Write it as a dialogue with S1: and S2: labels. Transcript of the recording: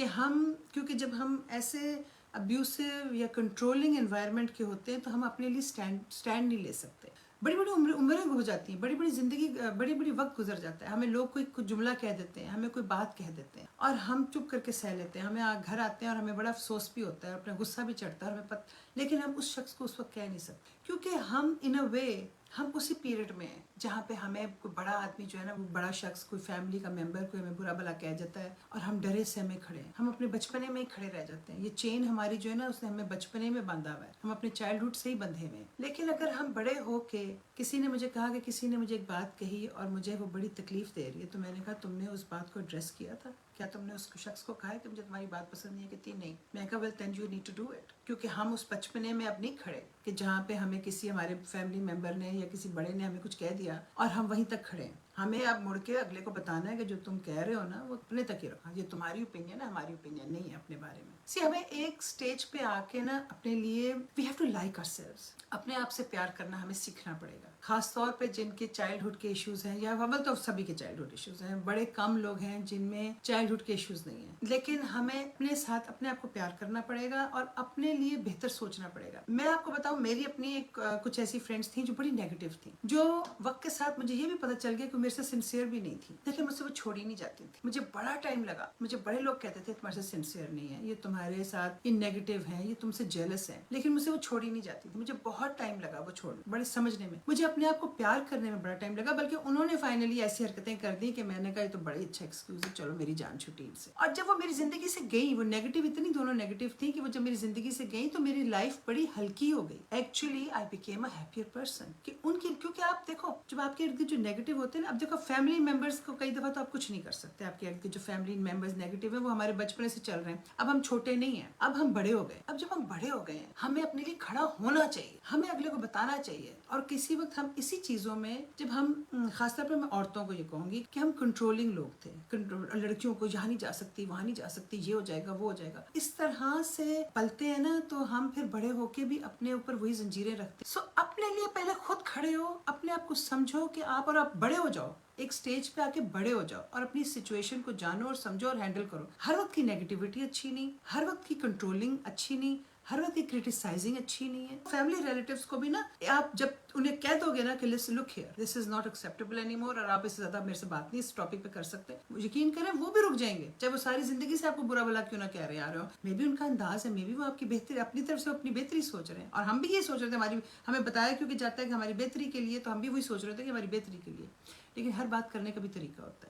S1: کہ کیونکہ جب ہم ایسے ابیوسو یا کنٹرولنگ انوائرمنٹ کے ہوتے ہیں تو ہم اپنے لیے سٹینڈ نہیں لے سکتے. بڑی بڑی عمریں ہو جاتی ہیں, بڑی بڑی زندگی, بڑی بڑی وقت گزر جاتا ہے, ہمیں لوگ کوئی جملہ کہہ دیتے ہیں, ہمیں کوئی بات کہہ دیتے ہیں اور ہم چپ کر کے سہ لیتے ہیں. ہمیں گھر آتے ہیں اور ہمیں بڑا افسوس بھی ہوتا ہے اور اپنا غصہ بھی چڑھتا ہے اور لیکن ہم اس شخص کو اس وقت کہہ نہیں سکتے, کیونکہ ہم ان اے وے ہم اسی پیریڈ میں ہیں جہاں پہ ہمیں کوئی بڑا آدمی جو ہے نا, وہ بڑا شخص, کوئی فیملی کا ممبر کوئی ہمیں برا بھلا کہہ جاتا ہے اور ہم ڈرے سہمے کھڑے ہیں, ہم اپنے بچپنے میں ہی کھڑے رہ جاتے ہیں. یہ چین ہماری جو ہے نا, اس نے ہمیں بچپنے میں باندھا ہوا ہے, ہم اپنے چائلڈہڈ سے ہی بندھے ہوئے ہیں. لیکن اگر ہم بڑے ہو کے کسی نے مجھے کہا کہ کسی نے مجھے ایک بات کہی اور مجھے وہ بڑی تکلیف دے رہی ہے, تو میں نے کہا تم نے اس بات کو ایڈریس کیا تھا, کیا تم نے اس شخص کو کہا ہے کہ مجھے تمہاری بات پسند نہیں ہے؟ کہتی نہیں. میں کہا well then you need to do it, کیونکہ ہم اس بچپنے میں اب نہیں کھڑے کہ جہاں پہ ہمیں کسی ہمارے فیملی ممبر نے یا کسی بڑے نے ہمیں کچھ کہہ دیا اور ہم وہیں تک کھڑے ہیں. ہمیں اب مڑ کے اگلے کو بتانا ہے کہ جو تم کہہ رہے ہو نا وہ اپنے تک ہی رکھا, یہ تمہاری اوپینین ہے, ہماری اوپینین نہیں ہے اپنے بارے میں. ہمیں ایک سٹیج پہ آ کے نا اپنے لیے we have to like our selves, اپنے آپ سے پیار کرنا ہمیں سیکھنا پڑے گا. خاص طور پہ جن کے چائلڈہڈ کے ایشوز ہیں, یا اول تو سبھی کے چائلڈہڈ ایشوز ہیں, بڑے کم لوگ ہیں جن میں چائلڈہڈ کے ایشوز نہیں ہیں, لیکن ہمیں اپنے ساتھ اپنے آپ کو پیار کرنا پڑے گا اور اپنے لیے بہتر سوچنا پڑے گا. میں آپ کو بتاؤں, میری اپنی کچھ ایسی فرینڈس تھیں جو بڑی نیگیٹو تھیں, جو وقت کے ساتھ مجھے یہ بھی پتہ چل گیا کہ میرے سے سنسیئر بھی نہیں تھی, لیکن مجھ سے وہ چھوڑی نہیں جاتی تھی. مجھے بڑا ٹائم لگا, مجھے بڑے لوگ کہتے تھے تمہارے سے سنسیئر نہیں ہے, یہ تمہارے ساتھ یہ نیگیٹو ہے, یہ تم سے جیلس ہے, لیکن مجھ سے وہ چھوڑی نہیں جاتی تھی. مجھے بہت ٹائم لگا وہ چھوڑنے, بڑے سمجھنے میں, مجھے اپنے آپ کو پیار کرنے میں بڑا ٹائم لگا. بلکہ انہوں نے فائنلی ایسی حرکتیں کر دی کہ میں نے کہا یہ تو بڑی اچھا ایکسکیوز ہے, چلو میری جان چھٹی ان سے. اور جب وہ میری زندگی سے گئی, وہ نیگیٹو اتنی دونوں نیگیٹو تھی کہ وہ جب میری زندگی سے گئی تو میری لائف بڑی ہلکی ہو گئی. Actually I became a happier person. کہ ان کی, کیونکہ آپ دیکھو جب آپ کے ارد گرد جو نیگیٹو ہوتے ہیں نا, اب دیکھو فیملی ممبرس کو کئی دفعہ تو آپ کچھ نہیں کر سکتے, آپ کے ارد گرد جو فیملی ممبرس نیگیٹو ہیں وہ ہمارے بچپنے سے چل رہے ہیں. اب ہم چھوٹے نہیں ہیں, اب ہم بڑے ہو گئے. اب جب ہم بڑے ہو گئے ہیں ہمیں اپنے لیے کھڑا ہونا چاہیے, ہمیں اگلے کو بتانا چاہیے. اور کسی وقت ہم اسی چیزوں میں جب ہم, خاص طور پہ میں عورتوں کو یہ کہوں گی کہ ہم کنٹرولنگ لوگ تھے, لڑکیوں کو یہاں نہیں جا سکتی, وہاں نہیں جا سکتی, یہ ہو جائے گا, وہ ہو جائے گا, اس طرح سے پلتے ہیں نا, تو ہم پھر بڑے ہو کے بھی اپنے اوپر وہی زنجیریں رکھتے. سو اپنے لیے پہلے خود کھڑے ہو, اپنے آپ کو سمجھو کہ آپ بڑے ہو جاؤ, ایک سٹیج پہ آ کے بڑے ہو جاؤ اور اپنی سچویشن کو جانو اور سمجھو اور ہینڈل کرو. ہر وقت کی نیگیٹیوٹی اچھی نہیں, ہر وقت کی کنٹرولنگ اچھی نہیں, ہر وقت کی کرٹیسائزنگ اچھی نہیں ہے. فیملی ریلیٹیوز کو بھی نا آپ جب انہیں کہہ دو گے نا کہ look here this is not acceptable anymore, اور آپ اس سے زیادہ میرے سے بات نہیں اس ٹاپک پہ کر سکتے, یقین کریں وہ بھی رک جائیں گے, چاہے وہ ساری زندگی سے آپ کو برا بھلا کیوں نہ کہہ رہے آ رہے ہو. مے بی ان کا انداز ہے, مے بی وہ آپ کی بہتری, اپنی طرف سے اپنی بہتری سوچ رہے ہیں, اور ہم بھی یہ سوچ رہے تھے, ہمیں بتایا کیونکہ جاتا ہے کہ ہماری بہتری کے لیے, تو ہم بھی وہی سوچ رہے تھے کہ ہماری بہتری کے لیے. لیکن ہر بات کرنے کا بھی طریقہ ہوتا ہے.